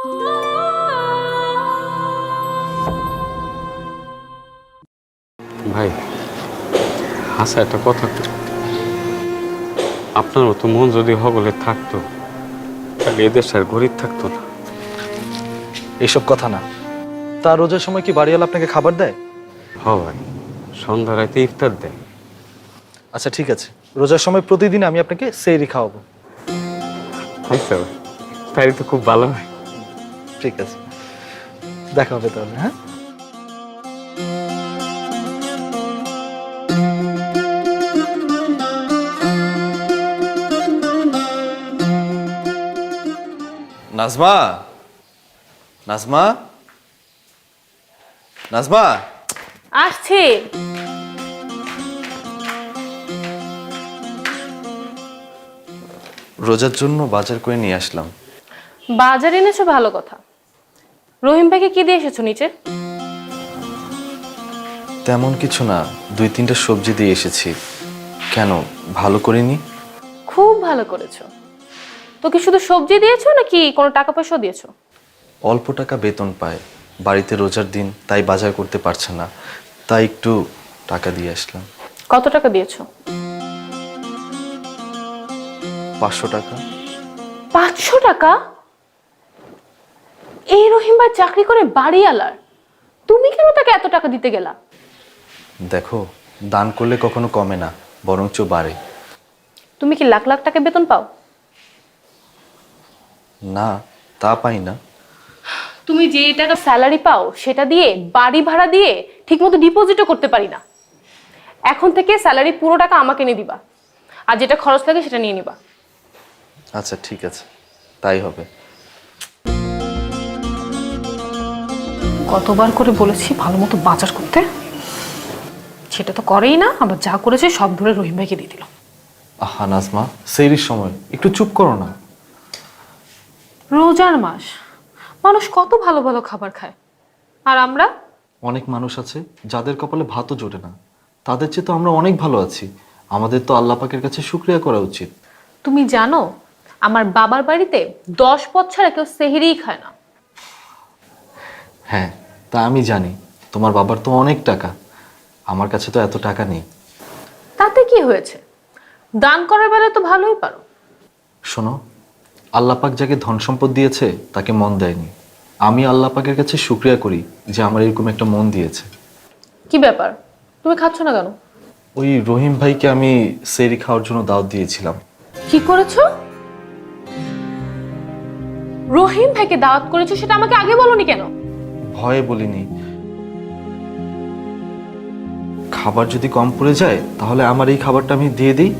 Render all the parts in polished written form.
ভাই আচ্ছা, একটা কথা, আপনার মতো মন যদি হবলে থাকতো তাহলে এদের আর গরিব থাকতো না। এইসব কথা না। তার রোজার সময় কি বাড়িওয়ালা আপনাকে খাবার দেয়? হ ভাই, সন্ধ্যা রাতে ইফতার দেয়। আচ্ছা ঠিক আছে, রোজার সময় প্রতিদিন আমি আপনাকে সেহরি খাওয়াবো। আচ্ছা ভাই, তাই তো খুব ভালো হয়। ঠিক আছে, দেখা হবে তাহলে। হ্যাঁ, নাজমা, নাজমা, নাজমা। আসছি। রোজার জন্য বাজার করে নিয়ে আসলাম। বাজার এনেছো, ভালো কথা। রহিম ভাইকে কি দিয়ে এসেছো নিচে? তেমন কিছু না, 2-3টা সবজি দিয়ে এসেছি। কেন, ভালো করিনি? খুব ভালো করেছো। তো কি শুধু সবজি দিয়েছো নাকি কোনো টাকা পয়সাও দিয়েছো? অল্প টাকা বেতন পায়, বাড়িতে রোজার দিন, তাই বাজার করতে পারছে না, তাই একটু টাকা দিয়ে আসলাম। কত টাকা দিয়েছো? 500 টাকা। 500 টাকা? এই রহিম ভাই চাকরি করে বাড়িওয়ালার, তুমি কেন তাকে এত টাকা দিতে গেলা? দেখো, দান করলে কখনো কমে না, বরঞ্চ বাড়ে। তুমি কি লাখ লাখ টাকা বেতন পাও? না, তা পাই না। তুমি যে টাকা স্যালারি পাও সেটা দিয়ে বাড়ি ভাড়া দিয়ে ঠিকমতো ডিপোজিটও করতে পারি না। এখন থেকে স্যালারি পুরো টাকা আমাকে এনে দিবা, আর যেটা খরচ লাগে সেটা নিয়ে নিবা। আচ্ছা ঠিক আছে, তাই হবে। কতবার করে বলেছি ভালো মতো বাজার করতে, সেটা তো করেই না, আবার যা করেছে সব ধরে রহিম ভাইকে দিয়ে দিল। আহা নাজমা, সেহরির সময় একটু চুপ করো না। রোজার মাস, মানুষ কত ভালো ভালো খাবার খায়, আর আমরা? অনেক মানুষ আছে যাদের কপালে ভাতও জোটে না, তাদের চেয়ে তো আমরা অনেক ভালো আছি। আমাদের তো আল্লাহ পাকের কাছে শুকরিয়া করা উচিত। তুমি জানো আমার বাবার বাড়িতে 10 পদ ছাড়া কেউ সেহরিই খায় না। হ্যাঁ, তা আমি জানি। তোমার বাবার তো অনেক টাকা, আমার কাছে তো এত টাকা নেই। তাতে কি হয়েছে, দান করার বেলা তো ভালোই পারো। শোনো, আল্লাহ পাক যাকে ধন সম্পদ দিয়েছে তাকে মন দেয়নি। আমি আল্লাহ পাকের কাছে শুকরিয়া করি যে আমার এরকম একটা মন দিয়েছে। কি ব্যাপার, তুমি খাচ্ছ না কেন? ওই রহিম ভাইকে আমি সেহরি খাওয়ার জন্য দাওয়াত দিয়েছিলাম। কি করেছো? রহিম ভাইকে দাওয়াত করেছো, সেটা আমাকে আগে বলোনি কেন? ভয়ে বলিনি। খাবার যদি কম পড়ে যায় তাহলে আমার এই খাবারটা আমি দিয়ে দিই।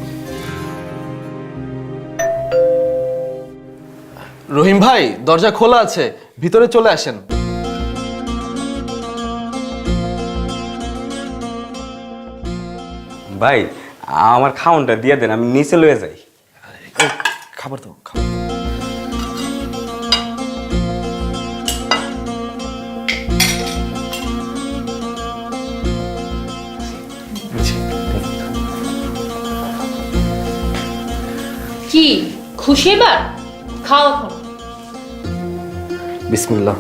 রহিম ভাই, দরজা খোলা আছে, ভিতরে চলে আসেন। ভাই আমার খাওনটা দিয়ে দেন, আমি নিচে লয়ে যাই। খাবার দাও, খাবার। কি খুশি এবার? খাও এখন। বিসমিল্লাহ।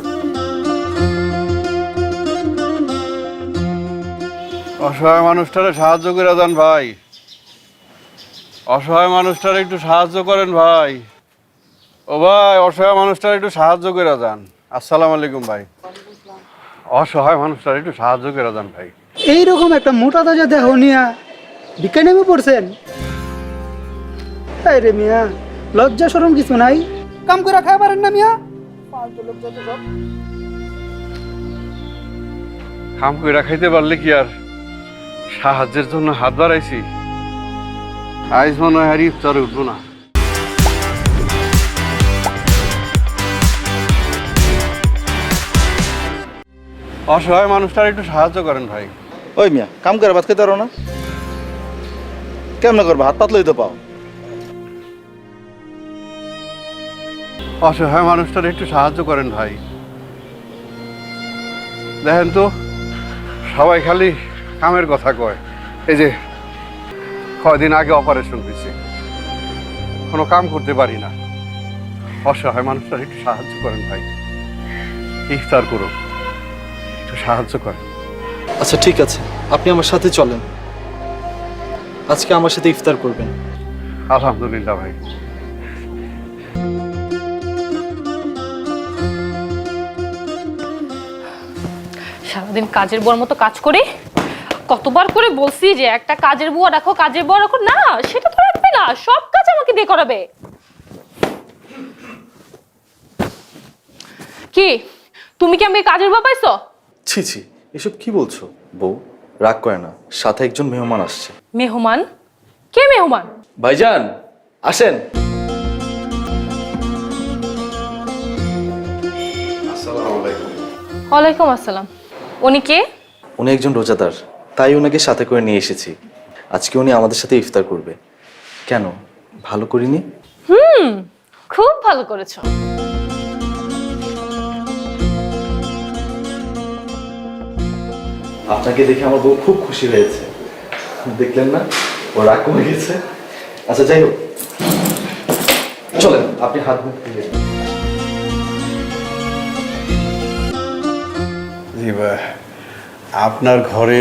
অসহায় মানুষটারে সাহায্য করে দেন ভাই, অসহায় মানুষটারে একটু সাহায্য করেন ভাই। ও ভাই, অসহায় মানুষটারে একটু সাহায্য করে দেন। আসসালামু আলাইকুম ভাই। অসহায় মানুষটারে একটু সাহায্য করে দেন ভাই। এইরকম একটা মোটা তাজা দেহ নিয়া ভিক্ষা নেমে পড়ছেন? এই রে মিয়া, লজ্জা শরম কিছু নাই? কাম করে খাই পারেন না মিয়া? ফালতু লোক যত সব। কাম কইরা খাইতে পারলে কি আর সাহায্যের জন্য হাত বাড়াইছি? আইজ মনে হয় আর ইফতারে উঠবো না। অসহায় মানুষটার একটু সাহায্য করেন ভাই। ওই মিয়া, কাম করে ভাত খেতে পারো না? কেমনে করবো? হাত পাতলই তো পাও। অসহায় মানুষটার একটু সাহায্য করেন ভাই। দেখেন তো, সবাই খালি কামের কথা কয়। এই যে কয়দিন আগে অপারেশন হয়েছে, কোনো কাম করতে পারি না। অসহায় মানুষটার একটু সাহায্য করেন ভাই। ইফতার করুন, একটু সাহায্য করেন। আচ্ছা ঠিক আছে, আপনি আমার সাথে চলেন, আজকে আমার সাথে ইফতার করবেন। আলহামদুলিল্লাহ ভাই। সারাদিন কাজের বুয়ার মতো কাজ করে কতবার করে বলছি যে একটা কাজের বুয়া রাখো, কাজের বুয়া রাখো, না সেটা তো রাখবে না, সব কাজ আমাকে দিয়ে করাবে। কি তুমি কি আমাকে কাজের বুয়া পাইছো? ছি ছি, এসব কি বলছো বউ? রাগ করে না, সাথে একজন মেহমান আসছে। মেহমান? কে মেহমান? ভাইজান আসেন। ওয়ালাইকুম আসসালাম। উনি কে? উনি একজন রোজাদার, তাই ওনাকে সাথে করে নিয়ে এসেছি। আজকে উনি আমাদের সাথে ইফতার করবে। কেন, ভালো করিনি? খুব ভালো করেছো। আপনাকে দেখে আমার বউ খুব খুশি হয়েছে, দেখলেন না, ও রাগ কমে গেছে। আচ্ছা যাই হোক, চলেন আপনি হাত মুখ ধুয়ে নিন। জি ভাই, আপনার ঘরে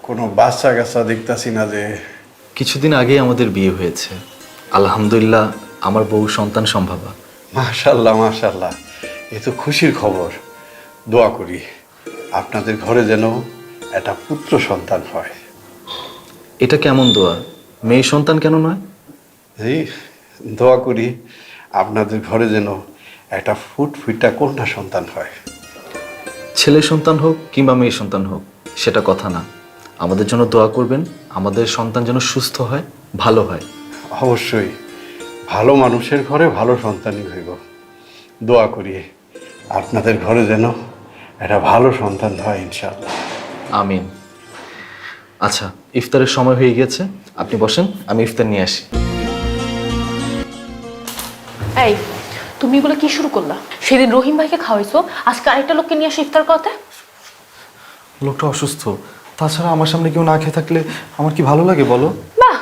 কোনো বাচ্চা কাচ্চা দেখতাছি না যে? কিছুদিন আগেই আমাদের বিয়ে হয়েছে, আলহামদুলিল্লাহ আমার বউ সন্তান সম্ভাবা। মাশাল্লাহ মাশাল্লাহ, এ তো খুশির খবর। দোয়া করি আপনাদের ঘরে যেন একটা পুত্র সন্তান হয়। এটা কেমন দোয়া? মেয়ে সন্তান কেন নয়? জি, দোয়া করি আপনাদের ঘরে যেন একটা ফুটফুটা কন্যা সন্তান হয়। ছেলে সন্তান হোক কিংবা মেয়ে সন্তান হোক সেটা কথা না, আমাদের জন্য দোয়া করবেন, আমাদের সন্তান যেন সুস্থ হয়, ভালো হয়। অবশ্যই, ভালো মানুষের ঘরে ভালো সন্তানই হইব। দোয়া করি আপনাদের ঘরে যেন একটা ভালো সন্তান হয় ইনশাআল্লাহ। আমিন। আচ্ছা, ইফতারের সময় হয়ে গিয়েছে, আপনি বসেন, আমি ইফতার নিয়ে আসি। এই তুমি এগুলো কি শুরু করলা? সেদিন রহিম ভাইকে খাওয়াইছো, আজকে আরেকটা লোককে নিয়ে আসো ইফতার করতে। লোকটা অসুস্থ, তাছাড়া আমার সামনে কেউ না খেয়ে থাকলে আমার কি ভালো লাগে বলো? বাহ,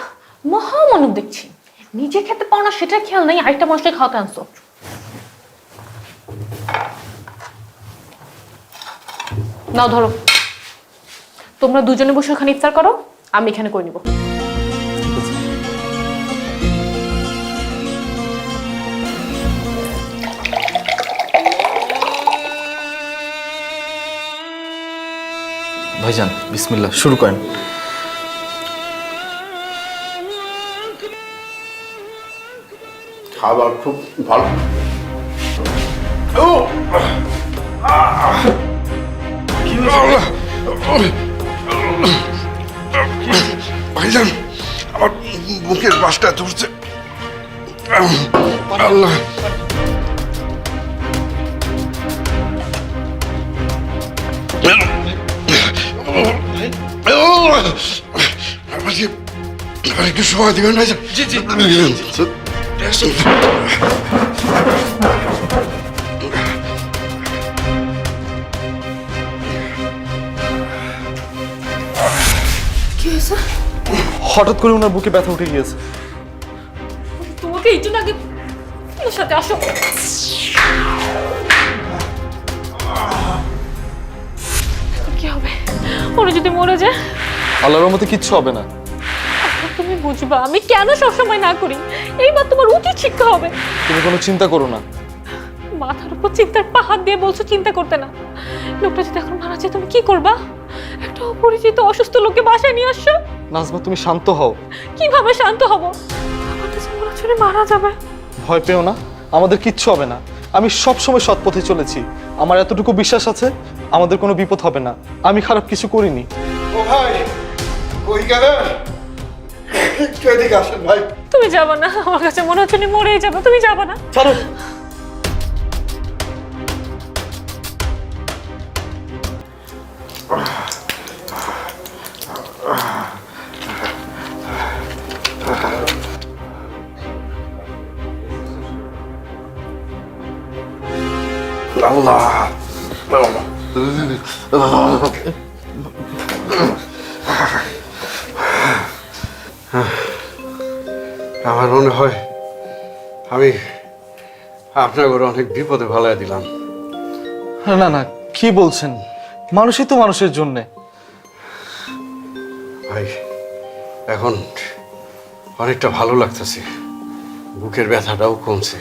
মহা মানব দেখছি। নিজে খেতে পাও না সেটা খেয়াল নাই, আরেকটা মানুষকে খাওয়াতে আনছো। নাও ধরো, তোমরা দুজনে বসে ওখানে ইফতার করো, আমি এখানে করে নিব। ভাইজান বিসমিল্লাহ, শুরু করেন। খাবার খুব ভালো। ভাইজান, আমার বুকের পাশটা ধরছে। আল্লাহ, একটু সময় দিবেন ভাইজান? জি জি। হঠাৎ করে ওনার বুকে ব্যথা উঠে গিয়েছে। তোমাকে এই জন্য আগে ওর সাথে আসো। কি হবে ওরা যদি মরে যায়? আল্লাহর রহমতে কিচ্ছু হবে না। তুমি বুঝবা আমি কেন সবসময় না করি, এইবার তোমার উচিত শিক্ষা হবে। তুমি কোনো চিন্তা করো না। মাথার উপর চিন্তার পাহাড় দিয়ে বলছো চিন্তা করতে না। লোকটা যদি এখন মারা যায় তুমি কি করবা? একটা অপরিচিত অসুস্থ লোককে বাসায় নিয়ে আসছো। নাজমা তুমি শান্ত হও। কিভাবে শান্ত হব? আমার কাছে মনে হচ্ছে মারা যাবে। ভয় পেও না, আমাদের কিচ্ছু হবে না। আমি সব সময় সৎ পথে চলেছি, আমার এতটুকু বিশ্বাস আছে আমাদের কোনো বিপদ হবে না। আমি খারাপ কিছু করিনি। ও ভাই, কই গেলেন? এদিকে আসেন ভাই। তুমি যাবা না, আমার কাছে মনে হচ্ছে মরেই যাবে। তুমি যাবা না? ছাড়ো। আল্লাহ, আমার মনে হয় আমি আপনার ঘরে অনেক বিপদে ফেলাই দিলাম। না না, কি বলছেন? মানুষই তো মানুষের জন্যে। ভাই এখন অনেকটা ভালো লাগতেছে, বুকের ব্যথাটাও কমছে।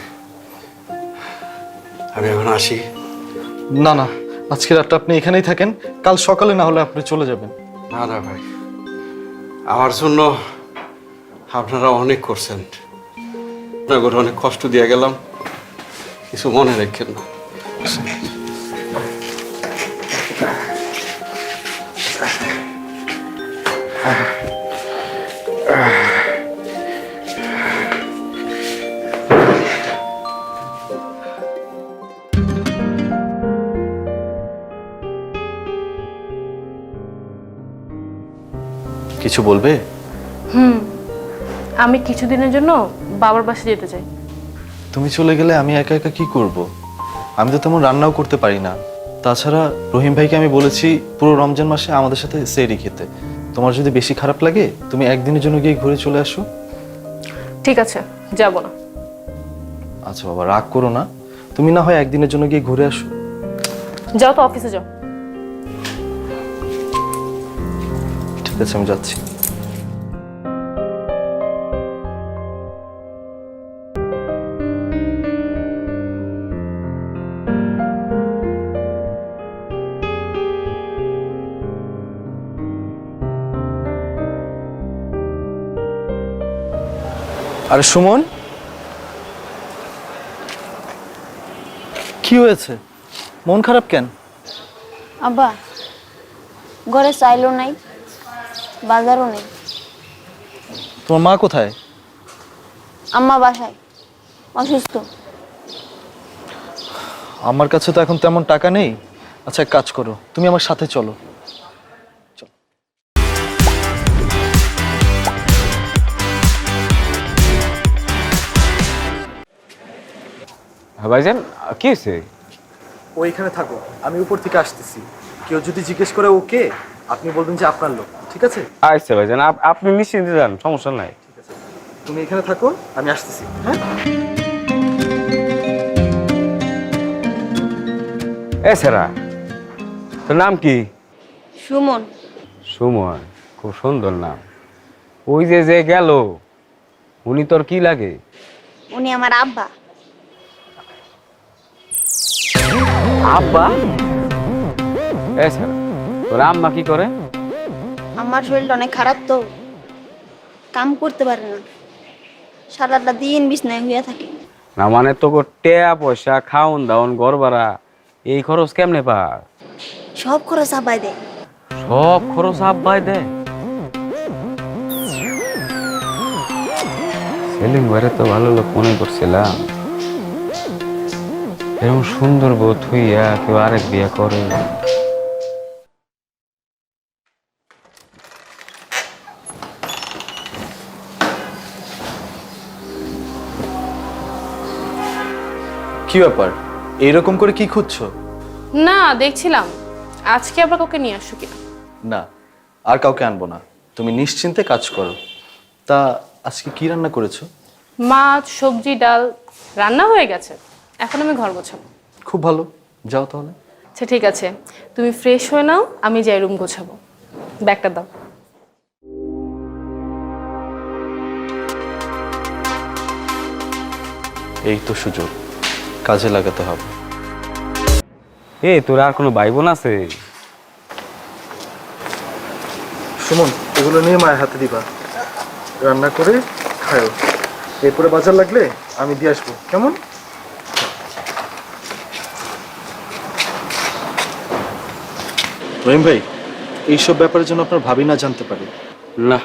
আমি এখন আসি। না না, আজকে রাতটা আপনি এখানেই থাকেন, কাল সকালে না হলে আপনি চলে যাবেন। না না ভাই, আমার জন্য আপনারা অনেক করছেন, আপনাদের অনেক কষ্ট দিয়ে গেলাম, কিছু মনে রাখেন না। কিছু বলবে? আমি কিছুদিনের জন্য বাবার বাসায় যেতে চাই। তুমি চলে গেলে আমি একা একা কি করব? আমি তো তেমন রান্নাও করতে পারি না। তাছাড়া রহিম ভাইকে আমি বলেছি পুরো রমজান মাসে আমাদের সাথে সেহরি খেতে। তোমার যদি বেশি খারাপ লাগে তুমি একদিনের জন্য গিয়ে ঘুরে চলে আসো। ঠিক আছে, যাব না। আচ্ছা বাবা, রাগ করো না, তুমি না হয় একদিনের জন্য গিয়ে ঘুরে আসো। যাও তো, অফিসে যাও। ঠিক আছে, আমি যাচ্ছি। আরে সুমন, কি হয়েছে? মন খারাপ কেন? আব্বা ঘরে চাইলো নাই, বাজারও নেই। তোমার মা কোথায়? আম্মা বাসায় অসুস্থ। আমার কাছে তো এখন তেমন টাকা নেই। আচ্ছা, এক কাজ করো, তুমি আমার সাথে চলো। হ্যাঁ ভাইজান, কি হয়েছে? ওইখানে থাকো, আমি উপর থেকে আসতেছি। কেউ যদি জিজ্ঞেস করে ওকে, আপনি বলবেন যে আপনার লোক, ঠিক আছে? আচ্ছা ভাইজান, আপনি নিশ্চিন্তে যান, সমস্যা নাই। ঠিক আছে, তুমি এখানে থাকো, আমি আসতেছি। হ্যাঁ, এ সেরা, তোর নাম কি? সুমন। সুমন, খুব সুন্দর নাম। ওই যে যে গেল, উনি তোর কি লাগে? উনি আমার আব্বা। আব্বা? এ সেরা, তোর আম্মা কি করে? আমার শরীরটা অনেক খারাপ, তো কাম করতে পারে না, সারাটা দিন বিছনায় হইয়া থাকে। না মানে তোকে টেয়া পয়সা, খাওন দাওন, ঘর ভাড়া, এই খরচ কেমনে পা? সব খরচ আব্বাই দেয়। সব খরচ আব্বাই দেয়? সেলিম ভাইরে তো ভালো লোক মনে করছিলাম, এরকম সুন্দর বউ থুইয়া কেউ আরেক বিয়ে করে? কি ব্যাপার, এইরকম করে কি খুঁজছো? না, দেখছিলাম আজকে আবার কাউকে নিয়ে আসো কিনা। না, আর কাউকে আনবো না, তুমি নিশ্চিন্তে কাজ করো। তা আজকে কি রান্না করেছো? মাছ, সবজি, ডাল রান্না হয়ে গেছে, এখন আমি ঘর গোছাবো। খুব ভালো, যাও তাহলে। আচ্ছা ঠিক আছে, তুমি ফ্রেশ হয়ে নাও, আমি যাই রুম গোছাবো। ব্যাগটা দাও। এই তো সুযোগ, কাজে লাগাতে হবে। এ তোর আর কোনো ভাই বোন আছে? সুমন, এগুলো নিয়ে মায়ের হাতে দিবা, রান্না করে খায়ো। এরপরে বাজার লাগলে আমি দিয়ে আসবো, কেমন? রহিম ভাই, এইসব ব্যাপারের জন্য আপনার ভাবি না জানতে পারে। না,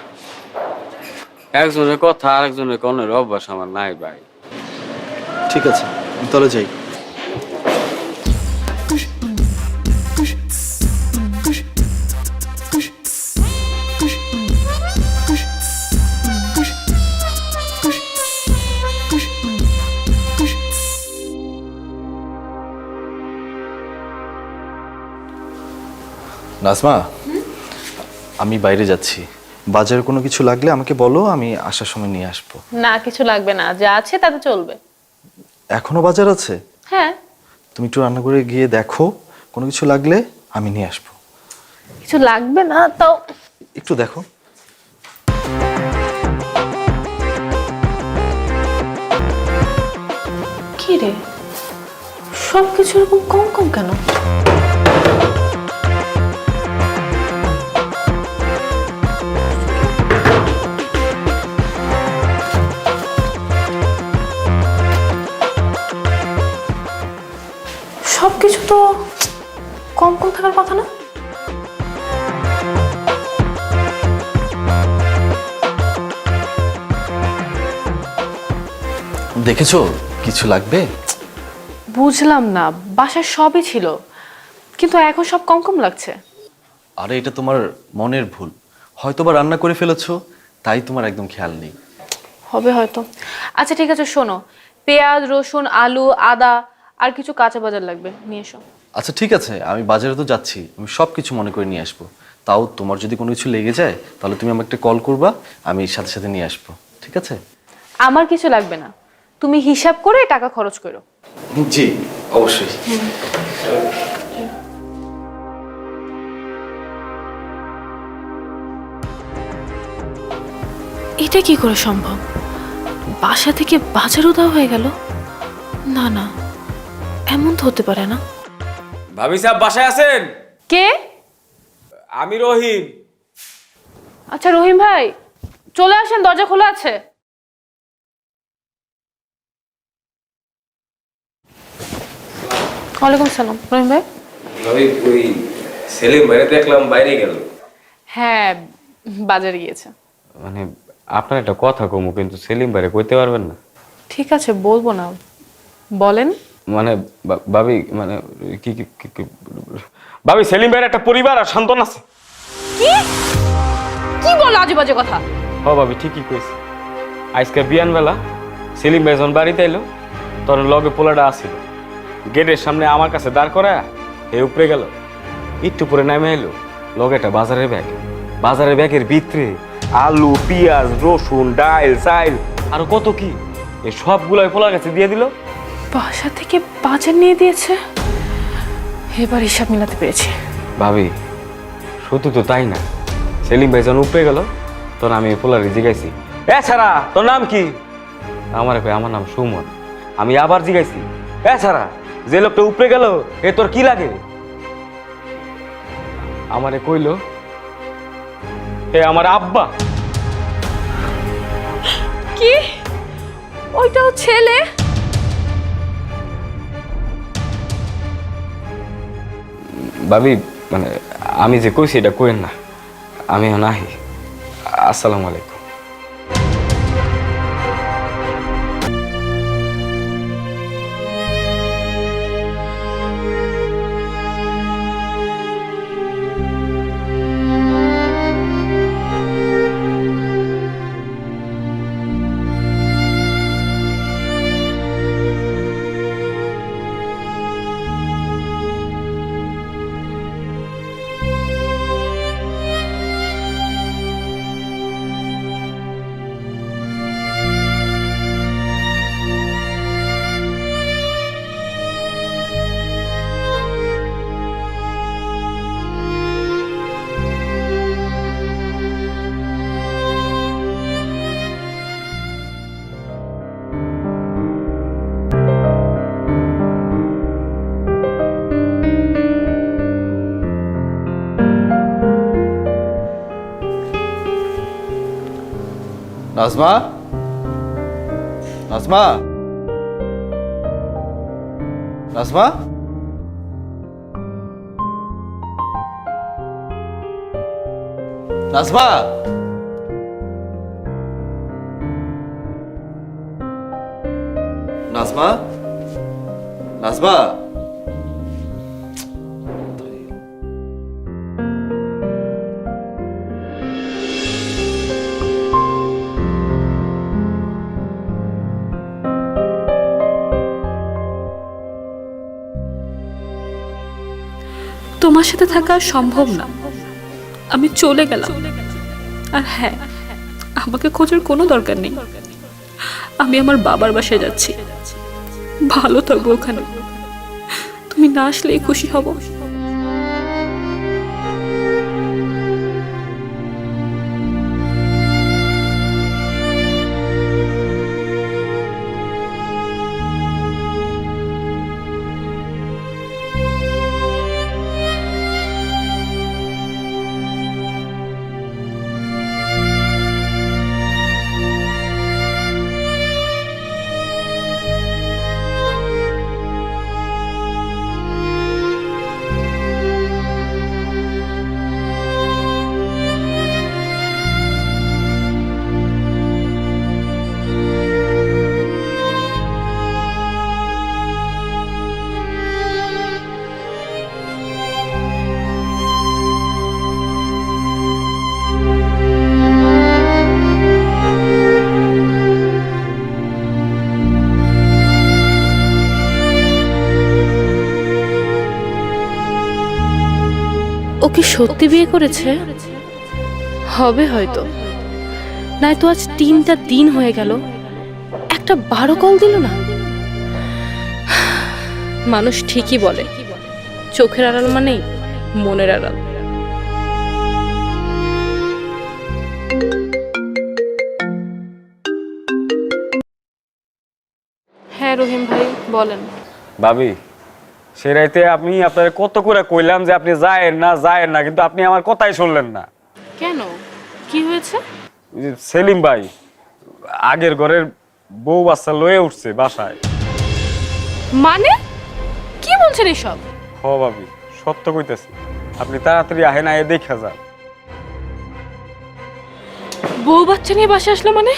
একজনের কথা আরেকজনের কনের অভ্যাস আমার নাই ভাই। ঠিক আছে, আমি তাহলে যাই। নাজমা, আমি বাইরে যাচ্ছি, বাজারে কোনো কিছু লাগলে আমাকে বলো, আমি আসার সময় নিয়ে আসবো। না, কিছু লাগবে না, যা আছে তাতে চলবে। এখনো বাজার আছে? হ্যাঁ। তুমি একটু রান্না করে গিয়ে দেখো, কোনো কিছু লাগলে আমি নিয়ে আসবো। কিছু লাগবে না তাও একটু দেখো। কি রে, সব কিছু এরকম কম কম কেন? সবকিছু তো কম কম থাকার কথা না। দেখেছো কিছু লাগবে? বুঝলাম না, বাসায় সবই ছিল কিন্তু এখন সব কম কম লাগছে। আরে এটা তোমার মনের ভুল, হয়তো বা রান্না করে ফেলেছো তাই তোমার একদম খেয়াল নেই। হবে হয়তো। আচ্ছা ঠিক আছে, শোনো, পেঁয়াজ, রসুন, আলু, আদা আর কিছু কাঁচা বাজার লাগবে, নিয়ে এসো। আচ্ছা ঠিক আছে, আমি বাজারে তো যাচ্ছি, আমি সব কিছু মনে করে নিয়ে আসবো। তাও তোমার যদি কোনো কিছু লেগে যায় তাহলে তুমি আমাকে একটা কল করবা, আমি সাথে সাথে নিয়ে আসবো, ঠিক আছে? আমার কিছু লাগবে না, তুমি হিসাব করে টাকা খরচ করো। জি অবশ্যই। এটা কি করে সম্ভব? বাসা থেকে বাজারও দেওয়া হয়ে গেল? না না, এমন তো হতে পারে না। ভাবি সাহেব বাসায় আছেন? কে? আমি রহিম। আচ্ছা রহিম ভাই, চলে আসেন, দরজা খোলা আছে। ওয়ালাইকুম সালাম। রহিম ভাই? ভাবি ওই সেলিম বাইরে দেখলাম বাইরে গেল। হ্যাঁ, বাজারে গিয়েছে। মানে আপনার একটা কথা কমু, কিন্তু সেলিম বাইরে কইতে পারবেন না? ঠিক আছে, বলবো না, বলেন। মানে ভাবি মানে কি কি ভাবি সেলিম ভাইয়ের একটা পরিবার আর সন্তান আছে। কি কি বল আজে বাজে কথা? হ ভাবি ঠিকই কইছে। আজকে বিয়ান বেলা সেলিম ভাই যখন বাড়িতে এলো তখন লগে পোলাটা আসছিল, গেটের সামনে আমার কাছে দাঁড় করা এ উপরে গেল, একটু পরে নামে এলো লগে একটা বাজারের ব্যাগ, বাজারের ব্যাগের ভিতরে আলু, পেঁয়াজ, রসুন, ডাইল, চাইল আরো কত কি, এই সবগুলাই পোলার কাছে দিয়ে দিল। বাসা থেকে বাজার নিয়ে দিয়েছে, এবার হিসাব মিলাতে পেরেছি। ভাবি শুধু তো তাই না, সেলিম ভাই যখন উপরে গেল তখন আমি পোলারে জিগাইছি, এ ছাড়া তোর নাম কি? আমার আমার নাম সুমন। আমি আবার জিগাইছি, এ ছাড়া যে লোকটা উপরে গেল এ তোর কি লাগে? আমারে কইল এ আমার আব্বা। কি? ওইটাও ছেলে? ভাবি মানে আমি যে কইছি এটা কইেন না, আমি নাহি। আসসালামু আলাইকুম। নাজমা, নাজমা, নাজমা, নাজমা, নাজমা, নাজমা। তোমার সাথে থাকা সম্ভব না, আমি চলে গেলাম। আর হ্যাঁ, আমাকে খোঁজার কোনো দরকার নেই, আমি আমার বাবার বাসায় যাচ্ছি। ভালো থাকবো ওখানে, তুমি না আসলেই খুশি হব। ও কি সত্যি বিয়ে করেছে? হবে হয়তো, নাই তো আজ 3টা দিন হয়ে গেল, একটা 12 কল দিল না। মানুষ ঠিকই বলে, চোখের আড়াল মানেই মনের আড়াল। হ্যাঁ রহিম ভাই বলেন। ভাবি, সে রাইতে আমি আপনার কত করে কইলাম যে আপনি যায়েন না, কিন্তু আপনি আমার কথাই শুনলেন না। কেন, কি হয়েছে? ওই যে সেলিম ভাই আগের ঘরের বউ বাচ্চা লয়ে উঠছে বাসায়। মানে কি বলছেন এসব? হ ভাবি, সত্য কইতেছি, আপনি তাড়াতাড়ি আহেন, আয়ে দেখা যান। বউ বাচ্চা নিয়ে বাসায় আসলো মানে?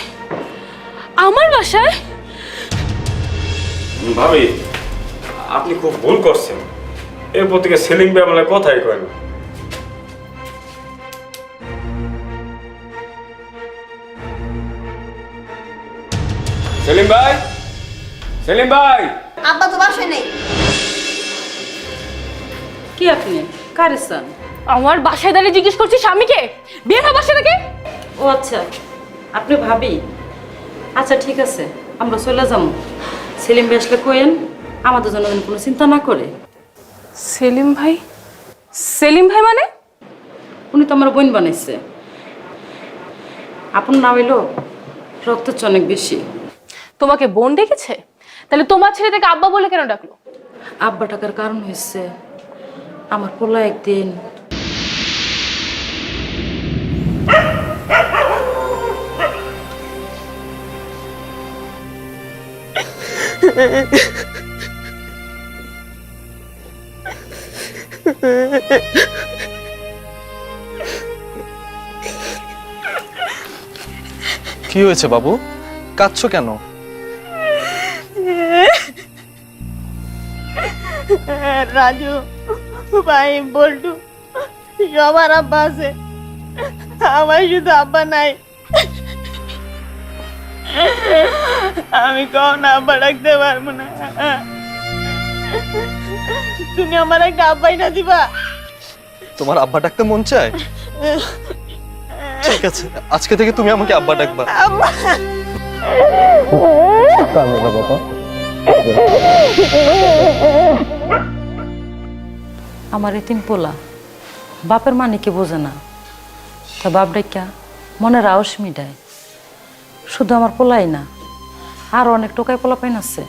আমার বাসায়? ভাবি, আপনি খুব ভুল করছেন, এরপর থেকে সেলিম ভাই আমার কথাই কয় না। সেলিম ভাই, সেলিম ভাই। আব্বা তো বাসায় নেই। কি আপনি কারে চান? আমার বাসায় দাঁড়িয়ে জিজ্ঞেস করছি স্বামীকে, বের হও বাসা থেকে। ও আচ্ছা, আপনি ভাবি? আচ্ছা ঠিক আছে, আমরা চলে যাবো। সেলিম ভাই আসলে কোয়েন আমাদের জন্য যেন কোনো চিন্তা না করে। সেলিম ভাই? সেলিম ভাই মানে? উনি তো আমার বোন বানাইছে। আপন না হইলো রক্তের চেয়ে অনেক বেশি। তোমাকে বোন ডেকেছে? তাহলে তোমার ছেলে থেকে আব্বা বলে কেন ডাকলো? আব্বা টাকার কারণ হয়েছে আমার পোলা একদিন কি হয়েছে বাবু, কাঁদছো কেন? রাজু ভাই বল্টু সবার আব্বা আছে, আমার শুধু আব্বা নাই। আমি কখন আব্বা ডাকতে পারবো না। তুমি আমার একটা আব্বাই না দিবা? তোমার আব্বা ডাকতে মন চায়? ঠিক আছে, আজকে থেকে তুমি আমাকে আব্বা ডাকবা। আব্বা আমার এতিম পোলা বাপের মানে কি বোঝে না, তা বাপ ডাইকা মনের আওস মিটায়। শুধু আমার পোলাই না, আরো অনেক টোকাই পোলা পাইন আছে,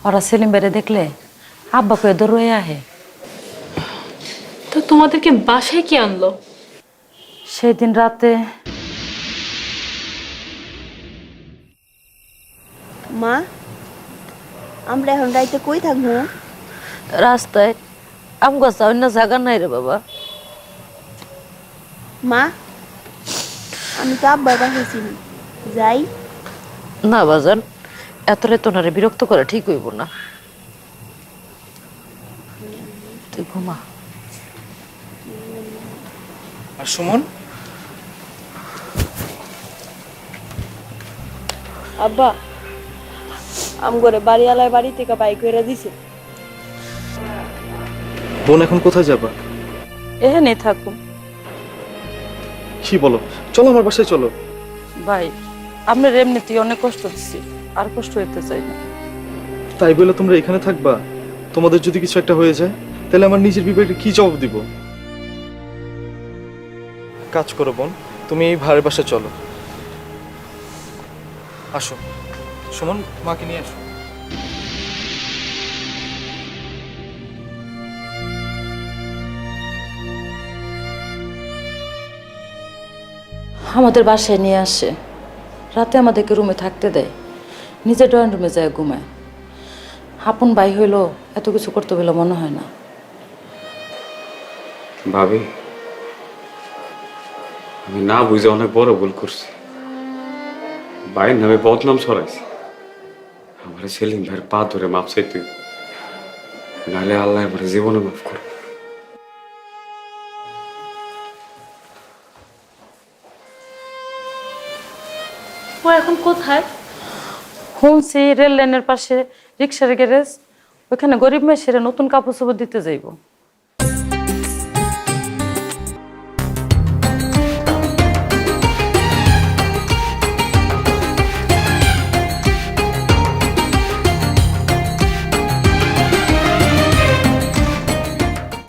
ওরা সেলিম বেড়ে দেখলে আব্বাকে এদের রয়ে আহে। তো তোমাদেরকে বাসায় কি আনলো? সেই দিন রাতে মা, আমরা এখন রাইতে কই থাকবো? রাস্তায় আম গাছ অন্য জায়গা নাই রে বাবা। মা, আমি তো আব্বার বাসায় ছিলাম, যাই? না বাজান, এত রেতনারে বিরক্ত করা ঠিক হইব না, তুই ঘুমা। আর সুমন? আব্বা, আমগরে বাড়িওয়ালার বাড়ি থেকে বাইক করে দিছে। বোন এখন কোথায় যাবা? এখানেই থাকুম। কি বলো, চলো আমার বাসায় চলো। ভাই, আপনার এমনিতেই অনেক কষ্ট দিচ্ছি, আর কষ্ট হইতে চাই না। তাই বলে তোমরা এখানে থাকবা? তোমাদের যদি কিছু একটা হয়ে যায় তাহলে আমার নিজের বিবেকে কি জবাব দিব? কাজ করো বোন, তুমি এই ভাড়ের বাসায় চলো। আসো সুমন, মাকে নিয়ে আসো। আমাদের বাসায় নিয়ে আসে, রাতে আমাদেরকে রুমে থাকতে দেয়, নিজের ড্রয়িং রুমে যায় ঘুমায়। আপন ভাই হইল এত কিছু করতে বলে মনে হয় না। ভাবি, আমি না বুঝে অনেক বড় ভুল করছি, ভাইয়ের নামে বদনাম ছড়াইছি। আমার সেলিম ভাইয়ের পা ধরে মাপ চাইতে, নাহলে আল্লাহ আমার জীবনে মাফ করবে। ও এখন কোথায়? শুনছি রেল লাইনের পাশে রিক্সার গ্যারেজ, ওইখানে গরিব মেয়েছেরা নতুন কাপড় চোপড় দিতে যাইব।